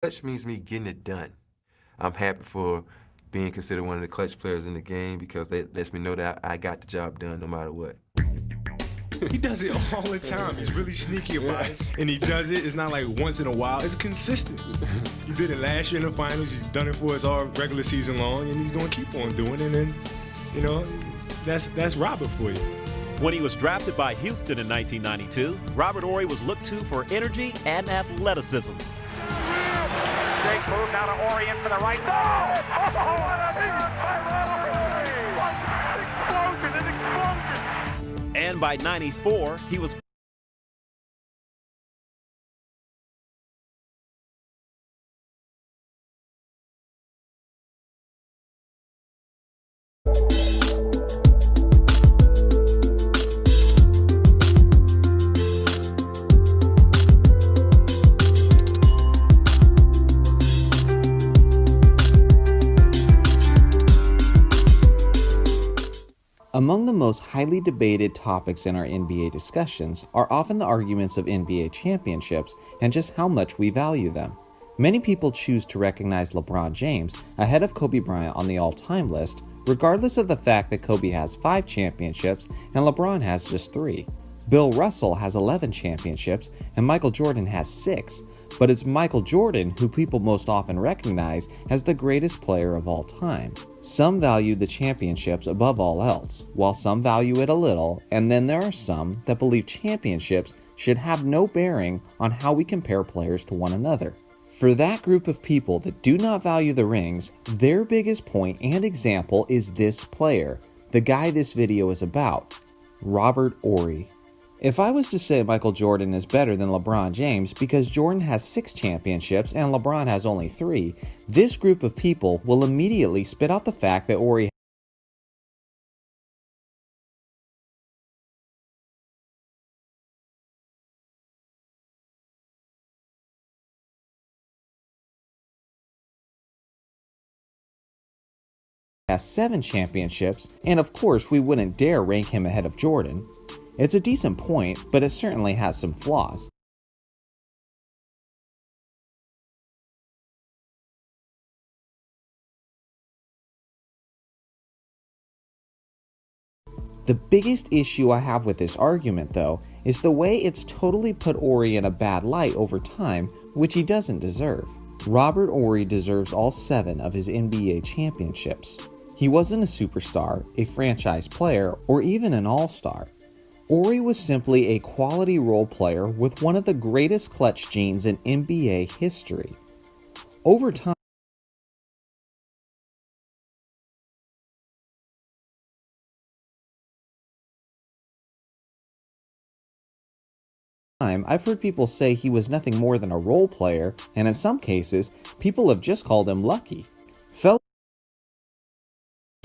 Clutch means me getting it done. I'm happy for being considered one of the clutch players in the game because that lets me know that I got the job done no matter what. He does it all the time. He's really sneaky about it. And he does it, it's not like once in a while, it's consistent. He did it last year in the finals, he's done it for us all regular season long, and he's gonna keep on doing it. And, you know, that's Robert for you. When he was drafted by Houston in 1992, Robert Horry was looked to for energy and athleticism. Big move now to Horry in for the right. No! Oh, what a big explosion, an explosion! And by 94, he was Among the most highly debated topics in our NBA discussions are often the arguments of NBA championships and just how much we value them. Many people choose to recognize LeBron James ahead of Kobe Bryant on the all-time list, regardless of the fact that Kobe has 5 championships and LeBron has just 3. Bill Russell has 11 championships and Michael Jordan has 6, but it's Michael Jordan who people most often recognize as the greatest player of all time. Some value the championships above all else, while some value it a little, and then there are some that believe championships should have no bearing on how we compare players to one another. For that group of people that do not value the rings, their biggest point and example is this player, the guy this video is about, Robert Horry. If I was to say Michael Jordan is better than LeBron James because Jordan has 6 championships and LeBron has only 3, this group of people will immediately spit out the fact that Horry has 7 championships, and of course we wouldn't dare rank him ahead of Jordan. It's a decent point, but it certainly has some flaws. The biggest issue I have with this argument, though, is the way it's totally put Horry in a bad light over time, which he doesn't deserve. Robert Horry deserves all 7 of his NBA championships. He wasn't a superstar, a franchise player, or even an all-star. Horry was simply a quality role player with one of the greatest clutch genes in NBA history. Over time, I've heard people say he was nothing more than a role player, and in some cases, people have just called him lucky.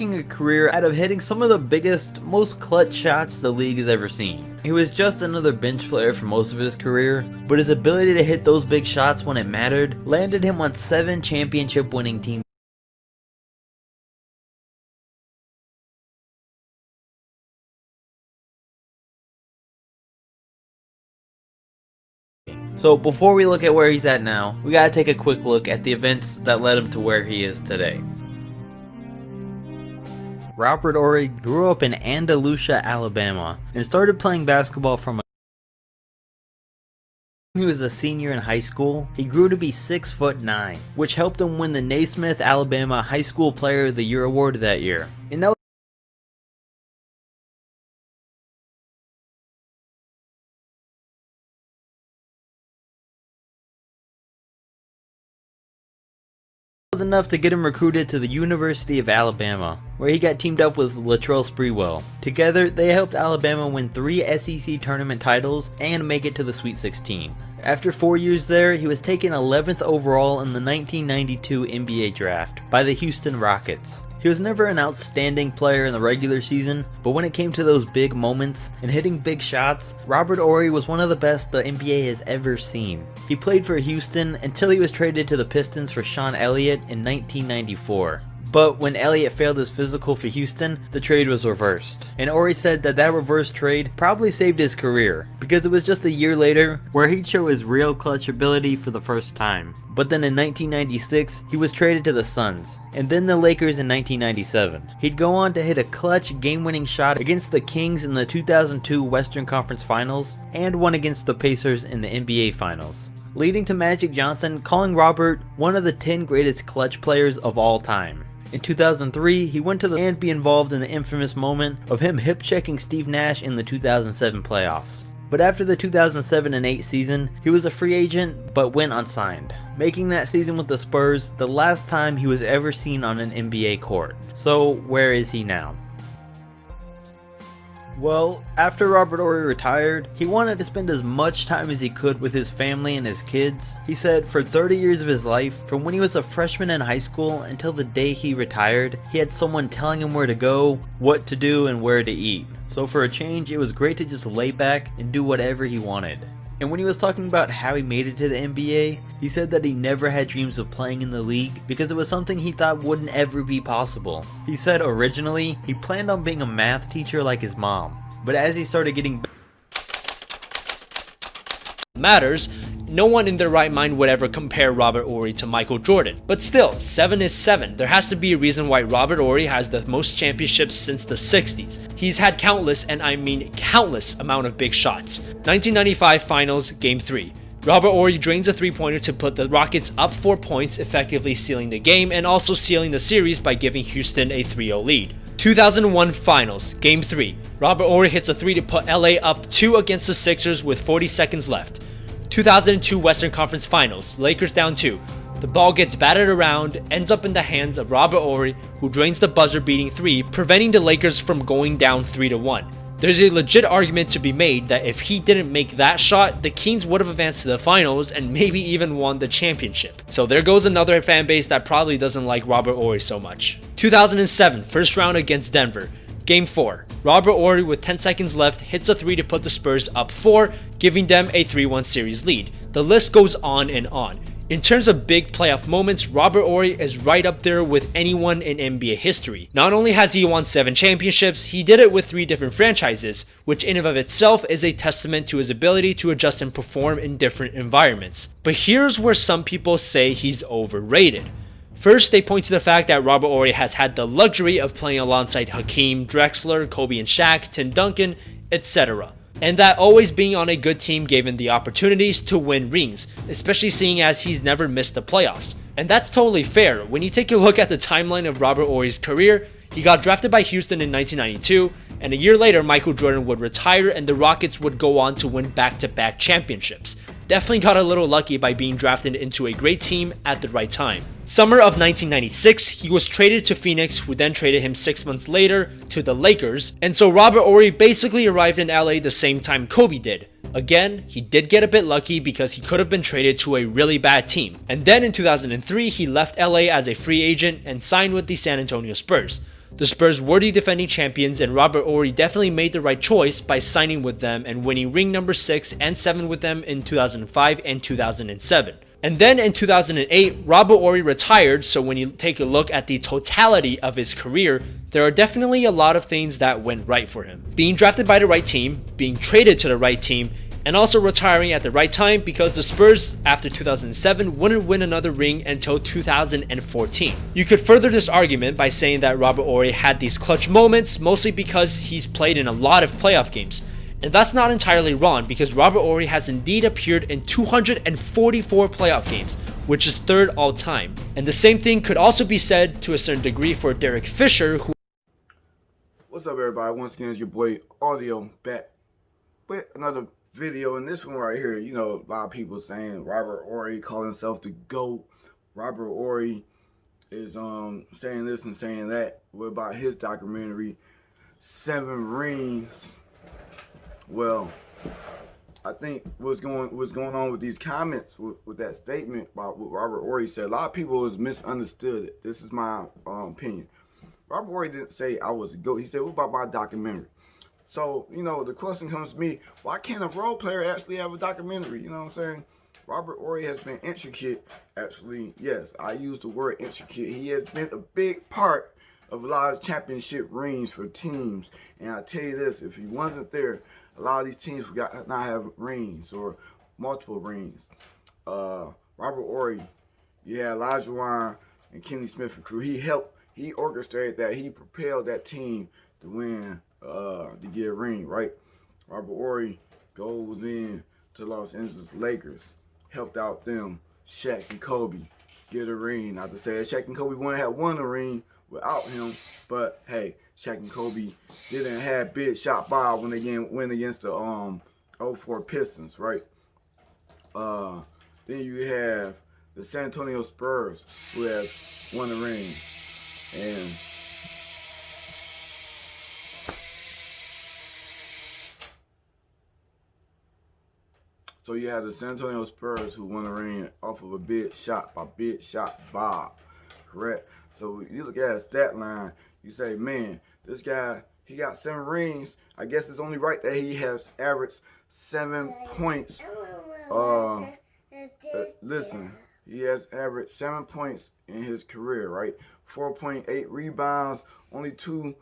Making a career out of hitting some of the biggest, most clutch shots the league has ever seen. He was just another bench player for most of his career, but his ability to hit those big shots when it mattered landed him on 7 championship winning teams. So before we look at where he's at now, we gotta take a quick look at the events that led him to where he is today. Robert Horry grew up in Andalusia, Alabama, and started playing basketball from when he was a senior in high school. He grew to be 6'9", which helped him win the Naismith, Alabama High School Player of the Year award that year. And that was enough to get him recruited to the University of Alabama, where he got teamed up with Latrell Sprewell. Together, they helped Alabama win 3 SEC tournament titles and make it to the Sweet 16. After 4 years there, he was taken 11th overall in the 1992 NBA draft by the Houston Rockets. He was never an outstanding player in the regular season, but when it came to those big moments and hitting big shots, Robert Horry was one of the best the NBA has ever seen. He played for Houston until he was traded to the Pistons for Sean Elliott in 1994. But when Elliott failed his physical for Houston, the trade was reversed. And Horry said that reverse trade probably saved his career, because it was just a year later where he'd show his real clutch ability for the first time. But then in 1996, he was traded to the Suns, and then the Lakers in 1997. He'd go on to hit a clutch game-winning shot against the Kings in the 2002 Western Conference Finals, and one against the Pacers in the NBA Finals, leading to Magic Johnson calling Robert one of the 10 greatest clutch players of all time. In 2003, he went to the and be involved in the infamous moment of him hip-checking Steve Nash in the 2007 playoffs. But after the 2007 and 8 season, he was a free agent but went unsigned, making that season with the Spurs the last time he was ever seen on an NBA court. So where is he now? Well, after Robert Horry retired, he wanted to spend as much time as he could with his family and his kids. He said for 30 years of his life, from when he was a freshman in high school until the day he retired, he had someone telling him where to go, what to do, and where to eat. So for a change, it was great to just lay back and do whatever he wanted. And when he was talking about how he made it to the NBA, he said that he never had dreams of playing in the league because it was something he thought wouldn't ever be possible. He said originally, he planned on being a math teacher like his mom, but as he started getting matters, no one in their right mind would ever compare Robert Horry to Michael Jordan. But still, 7 is 7. There has to be a reason why Robert Horry has the most championships since the 60s. He's had countless, and I mean countless, amount of big shots. 1995 Finals, Game 3. Robert Horry drains a three-pointer to put the Rockets up 4 points, effectively sealing the game and also sealing the series by giving Houston a 3-0 lead. 2001 Finals, Game 3. Robert Horry hits a 3 to put LA up 2 against the Sixers with 40 seconds left. 2002 Western Conference Finals, Lakers down 2. The ball gets batted around, ends up in the hands of Robert Horry, who drains the buzzer-beating 3, preventing the Lakers from going down 3-1. There's a legit argument to be made that if he didn't make that shot, the Kings would have advanced to the finals and maybe even won the championship. So there goes another fan base that probably doesn't like Robert Horry so much. 2007 First round against Denver. Game 4. Robert Horry with 10 seconds left hits a 3 to put the Spurs up 4, giving them a 3-1 series lead. The list goes on and on. In terms of big playoff moments, Robert Horry is right up there with anyone in NBA history. Not only has he won 7 championships, he did it with 3 different franchises, which in and of itself is a testament to his ability to adjust and perform in different environments. But here's where some people say he's overrated. First, they point to the fact that Robert Horry has had the luxury of playing alongside Hakeem, Drexler, Kobe and Shaq, Tim Duncan, etc. And that always being on a good team gave him the opportunities to win rings, especially seeing as he's never missed the playoffs. And that's totally fair. When you take a look at the timeline of Robert Horry's career, he got drafted by Houston in 1992, and a year later Michael Jordan would retire and the Rockets would go on to win back-to-back championships. Definitely got a little lucky by being drafted into a great team at the right time. Summer of 1996, he was traded to Phoenix, who then traded him 6 months later to the Lakers, and so Robert Horry basically arrived in LA the same time Kobe did. Again, he did get a bit lucky because he could have been traded to a really bad team. And then in 2003, he left LA as a free agent and signed with the San Antonio Spurs. The Spurs were the defending champions, and Robert Horry definitely made the right choice by signing with them and winning ring number 6 and 7 with them in 2005 and 2007. And then in 2008, Robert Horry retired, so when you take a look at the totality of his career, there are definitely a lot of things that went right for him. Being drafted by the right team, being traded to the right team, and also retiring at the right time because the Spurs, after 2007, wouldn't win another ring until 2014. You could further this argument by saying that Robert Horry had these clutch moments mostly because he's played in a lot of playoff games. And that's not entirely wrong because Robert Horry has indeed appeared in 244 playoff games, which is 3rd all time. And the same thing could also be said to a certain degree for Derek Fisher, who... What's up, everybody? Once again, it's your boy Audio back with another video. And this one right here, you know, a lot of people saying Robert Horry calling himself the GOAT. Robert Horry is saying this and saying that. What about his documentary, 7 Rings? Well, I think what's going on with these comments with that statement about what Robert Horry said, a lot of people has misunderstood it. This is my opinion. Robert Horry didn't say I was a GOAT. He said, what about my documentary? So, you know, the question comes to me, why can't a role player actually have a documentary? You know what I'm saying? Robert Horry has been intricate. Actually, yes, I use the word intricate. He has been a big part of a lot of championship rings for teams. And I tell you this, if he wasn't there, a lot of these teams would not have rings or multiple rings. Robert Horry, you had Olajuwon and Kenny Smith and crew. He orchestrated that. He propelled that team to win, to get a ring, right? Robert Horry goes in to Los Angeles Lakers, helped out them, Shaq and Kobe, get a ring. Not to say that Shaq and Kobe wouldn't have won a ring without him, but hey, Shaq and Kobe didn't have big shot by when they went against the 04 Pistons, right? Then you have the San Antonio Spurs, who has won the ring. And so you have the San Antonio Spurs who won the ring off of a big shot by Big Shot Bob, correct? So you look at his stat line, you say, man, this guy, he got 7 rings. I guess it's only right that he has averaged 7 points. Listen, he has averaged 7 points in his career, right? 4.8 rebounds, only 2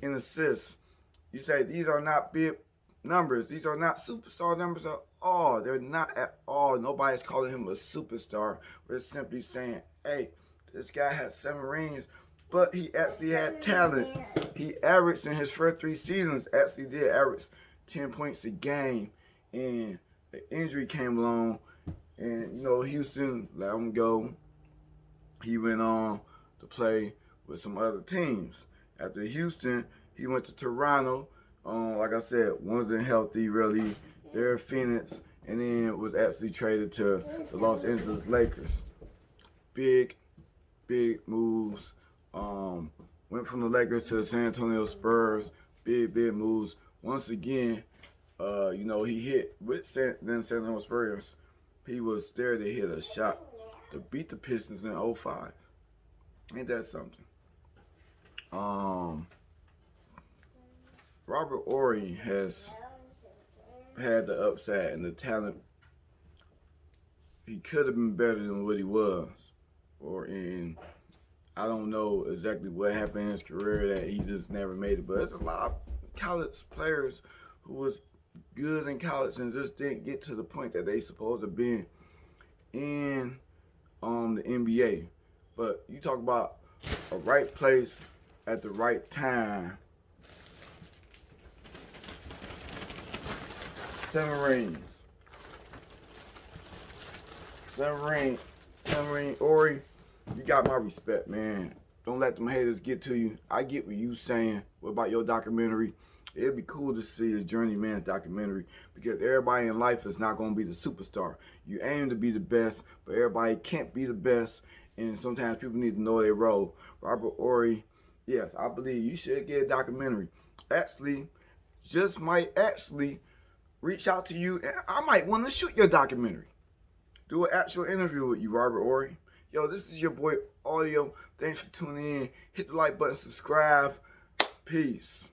in assists. You say these are not big numbers. These are not superstar numbers at all. They're not at all. Nobody's calling him a superstar. We're simply saying, hey, this guy has 7 rings, but he actually had talent. He averaged in his first 3 seasons, actually did average 10 points a game. And an injury came along, and you know, Houston let him go. He went on to play with some other teams. After Houston, he went to Toronto. Like I said, wasn't healthy really. They're Phoenix, and then was actually traded to the Los Angeles Lakers. Big moves. Went from the Lakers to the San Antonio Spurs. Big moves. Once again, you know, he hit with San Antonio Spurs. He was there to hit a shot to beat the Pistons in 05. Ain't that something? Robert Horry has had the upside and the talent. He could have been better than what he was. I don't know exactly what happened in his career that he just never made it. But there's a lot of college players who was good in college and just didn't get to the point that they supposed to be in the NBA. But you talk about a right place at the right time. 7 rings. 7 rings. Horry, you got my respect, man. Don't let them haters get to you. I get what you saying. What about your documentary? It'd be cool to see a journeyman's documentary, because everybody in life is not going to be the superstar. You aim to be the best, but everybody can't be the best, and sometimes people need to know their role. Robert Horry, yes, I believe you should get a documentary. Actually, just might actually reach out to you, and I might want to shoot your documentary. Do an actual interview with you, Robert Horry. Yo, this is your boy Audio. Thanks for tuning in. Hit the like button, subscribe. Peace.